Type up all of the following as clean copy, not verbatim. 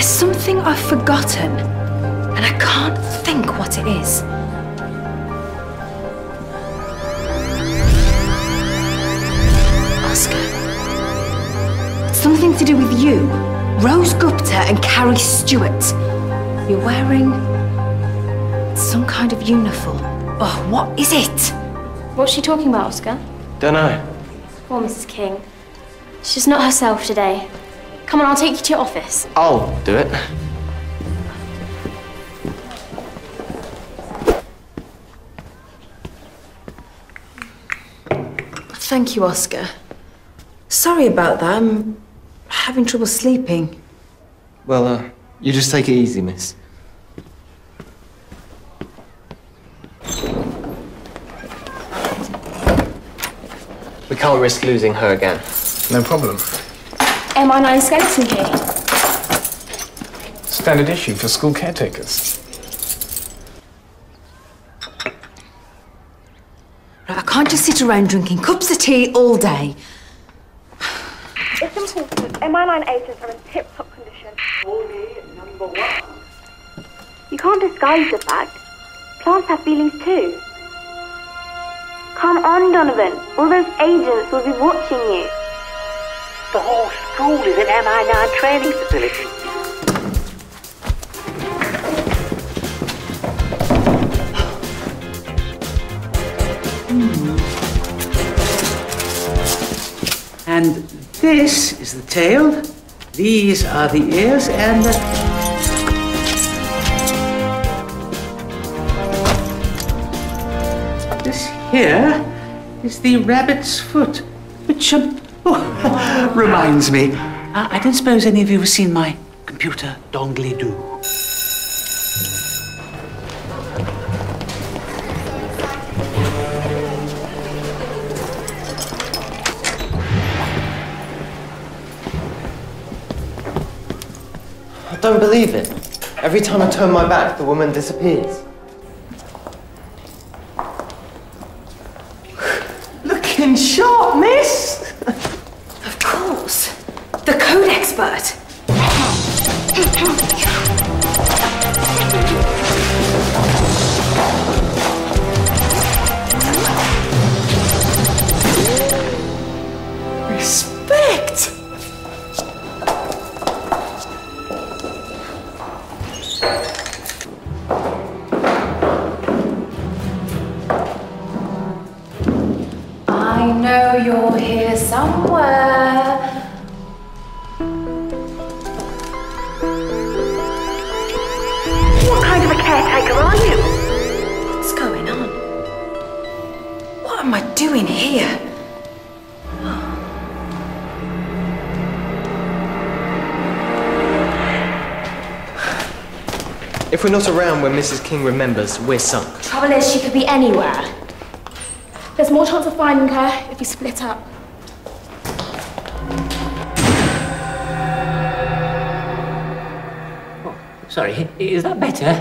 There's something I've forgotten, and I can't think what it is. Oscar. It's something to do with you, Rose Gupta and Carrie Stewart. You're wearing some kind of uniform. Oh, what is it? What's she talking about, Oscar? Don't know. Poor Mrs. King. She's just not herself today. Come on, I'll take you to your office. I'll do it. Thank you, Oscar. Sorry about that. I'm having trouble sleeping. Well, you just take it easy, miss. We can't risk losing her again. No problem. M.i.High skeleton key. Standard issue for school caretakers. I can't just sit around drinking cups of tea all day. It's important. M.i.High agents are in tip-top condition. Only number 1. You can't disguise the fact. Plants have feelings too. Come on, Donovan. All those agents will be watching you. The whole school is an M.i.High training facility. And this is the tail, these are the ears, and this here is the rabbit's foot, which reminds me. I don't suppose any of you have seen my computer dongly-doo. I don't believe it. Every time I turn my back, the woman disappears. Looking sharp, miss! Of course. The code expert. Respect! I know you're here somewhere. What kind of a caretaker are you? What's going on? What am I doing here? If we're not around when Mrs. King remembers, we're sunk. Trouble is, she could be anywhere. There's more chance of finding her if we split up. Oh, sorry, is that better?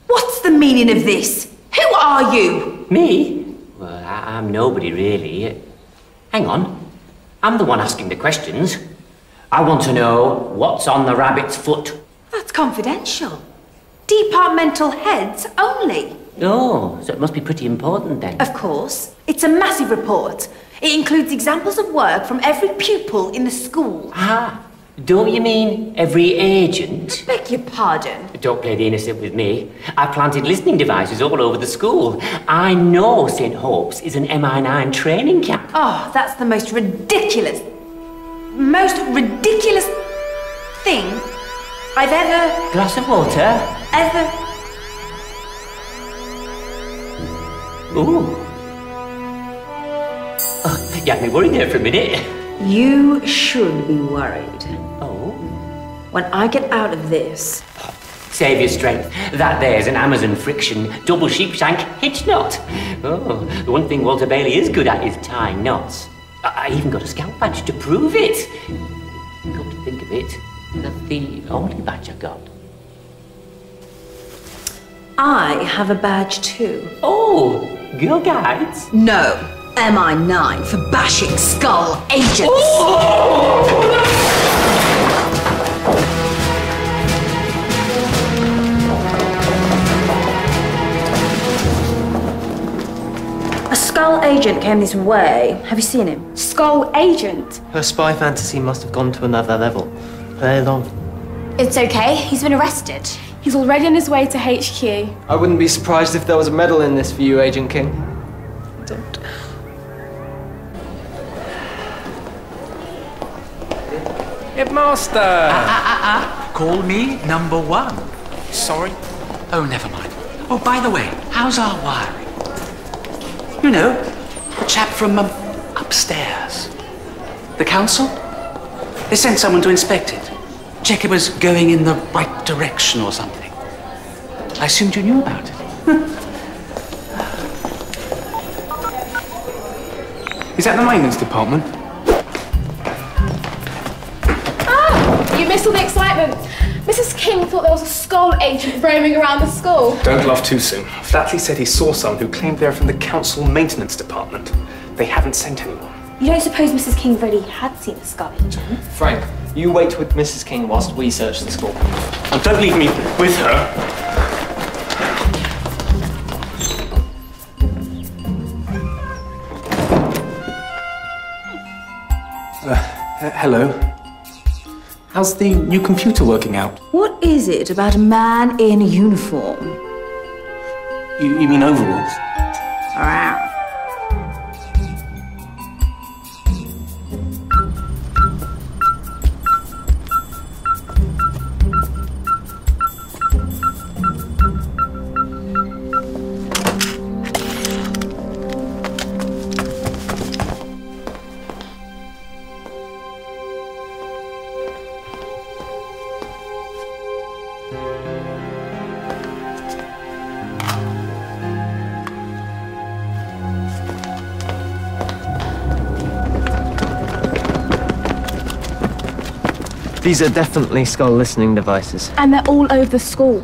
What's the meaning of this? Who are you? Me? Well, I'm nobody, really. Hang on. I'm the one asking the questions. I want to know what's on the rabbit's foot. That's confidential. Departmental heads only. Oh, so it must be pretty important then. Of course. It's a massive report. It includes examples of work from every pupil in the school. Ah, don't you mean every agent? Beg your pardon? Don't play the innocent with me. I planted listening devices all over the school. I know St. Hope's is an MI9 training camp. Oh, that's the most ridiculous thing I've ever... Glass of water? Ever... Ooh. Oh, you had me worried there for a minute. You should be worried. Oh? When I get out of this... Save your strength. That there's an Amazon friction double sheepshank hitch knot. Oh, the one thing Walter Bailey is good at is tying knots. I even got a scout badge to prove it. Come to think of it, that's the only badge I got. I have a badge too. Oh, Girl Guides? No, MI9 for bashing SKUL agents. Oh! agent came this way. Have you seen him? SKUL agent? Her spy fantasy must have gone to another level. Play along. It's okay, he's been arrested. He's already on his way to HQ. I wouldn't be surprised if there was a medal in this for you, Agent King. Don't. Headmaster! Call me number one. Sorry? Oh, never mind. Oh, by the way, how's our wiring? You know, the chap from upstairs. The council? They sent someone to inspect it. Check it was going in the right direction or something. I assumed you knew about it. Is that the maintenance department? You missed all the excitement. Mrs. King thought there was a SKUL agent roaming around the school. Don't laugh too soon. Flatley said he saw someone who claimed they're from the council maintenance department. They haven't sent anyone. You don't suppose Mrs. King really had seen a SKUL agent? Frank, you wait with Mrs. King whilst we search the school. And don't leave me with her. Hello. How's the new computer working out? What is it about a man in a uniform? You mean overalls? Wow. These are definitely SKUL listening devices. And they're all over the school.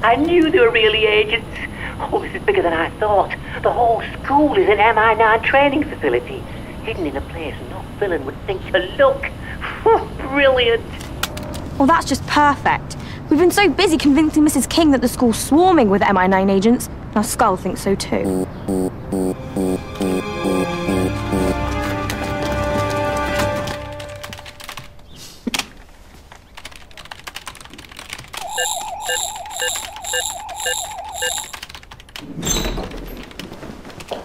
I knew they were really agents. Oh, this is bigger than I thought. The whole school is an M.I.High training facility, hidden in a place no villain would think to look. Brilliant. Well, that's just perfect. We've been so busy convincing Mrs. King that the school's swarming with M.I.High agents. Now SKUL thinks so too.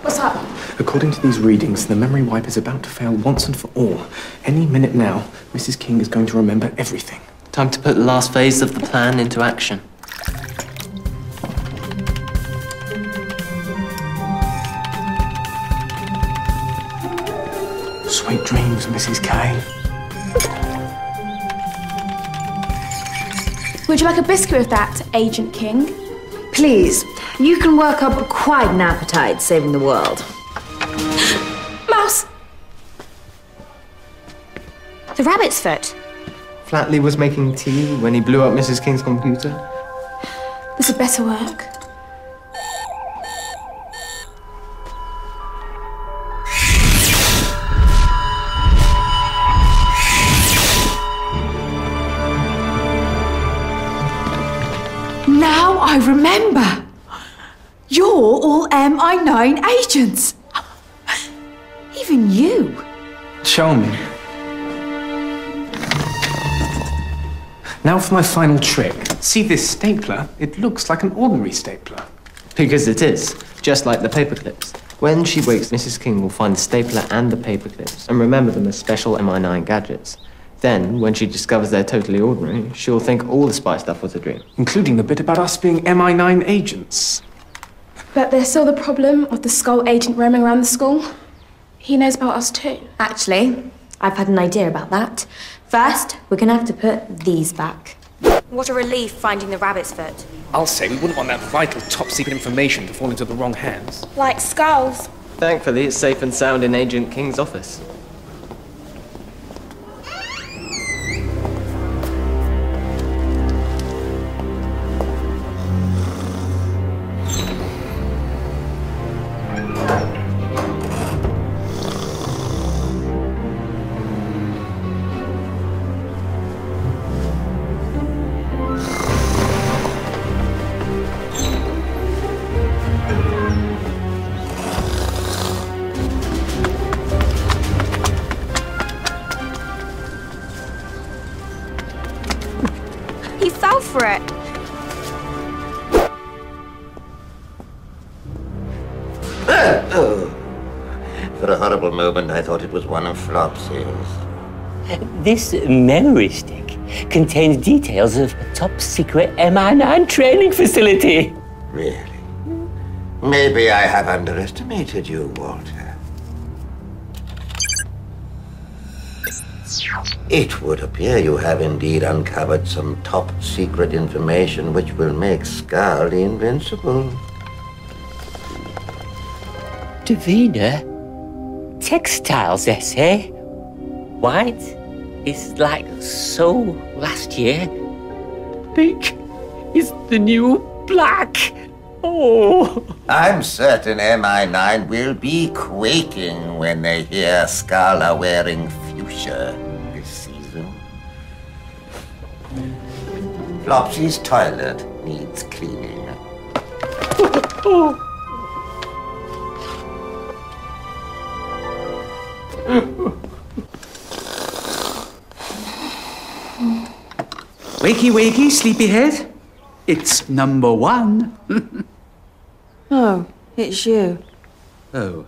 What's up? According to these readings, the memory wipe is about to fail once and for all. Any minute now, Mrs. King is going to remember everything. Time to put the last phase of the plan into action. Sweet dreams, Mrs. K. Would you like a biscuit with that, Agent King? Please, you can work up quite an appetite saving the world. Mouse! The rabbit's foot. Flatley was making tea when he blew up Mrs. King's computer. This had better work. Now I remember. You're all M.I.High agents. Even you. Show me. Now for my final trick. See this stapler? It looks like an ordinary stapler. Because it is, just like the paper clips. When she wakes, Mrs. King will find the stapler and the paper clips and remember them as special M.I.High gadgets. Then, when she discovers they're totally ordinary, she'll think all the spy stuff was a dream. Including the bit about us being M.I.High agents. But there's still the problem of the SKUL agent roaming around the school. He knows about us too. Actually, I've had an idea about that. First, we're gonna have to put these back. What a relief finding the rabbit's foot. I'll say we wouldn't want that vital top-secret information to fall into the wrong hands. Like skulls. Thankfully, it's safe and sound in Agent King's office. Go for it. Oh. For a horrible moment, I thought it was one of Flopsy's. This memory stick contains details of a top-secret M.i.High training facility. Really? Maybe I have underestimated you, Walter. It would appear you have indeed uncovered some top-secret information which will make SKUL invincible. Davina? Textiles essay? White is like so last year. Pink is the new black. Oh. I'm certain M.i.High will be quaking when they hear SKUL are wearing fuchsia this season. Flopsy's toilet needs cleaning. Wakey, wakey, sleepyhead. It's number 1. Oh, it's you. Oh.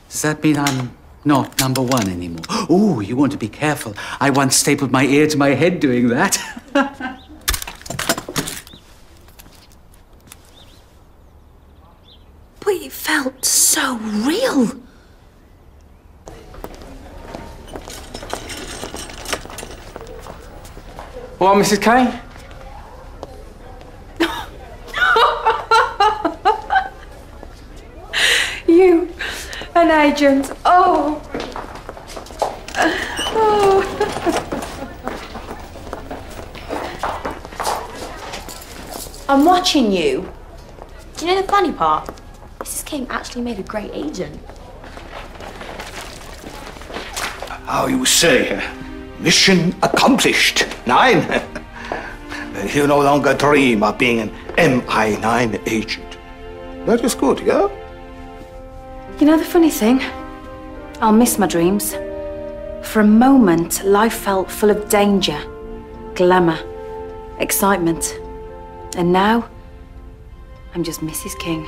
Does that mean I'm not number 1 anymore? Oh, you want to be careful. I once stapled my ear to my head doing that. But it felt so real. What, Mrs. K? You, an agent. Oh. I'm watching you. Do you know the funny part? Mrs. King actually made a great agent. How you say? Mission accomplished. 9. You no longer dream of being an M.i.High agent. That is good, yeah? You know the funny thing? I'll miss my dreams. For a moment, life felt full of danger, glamour, excitement. And now, I'm just Mrs. King.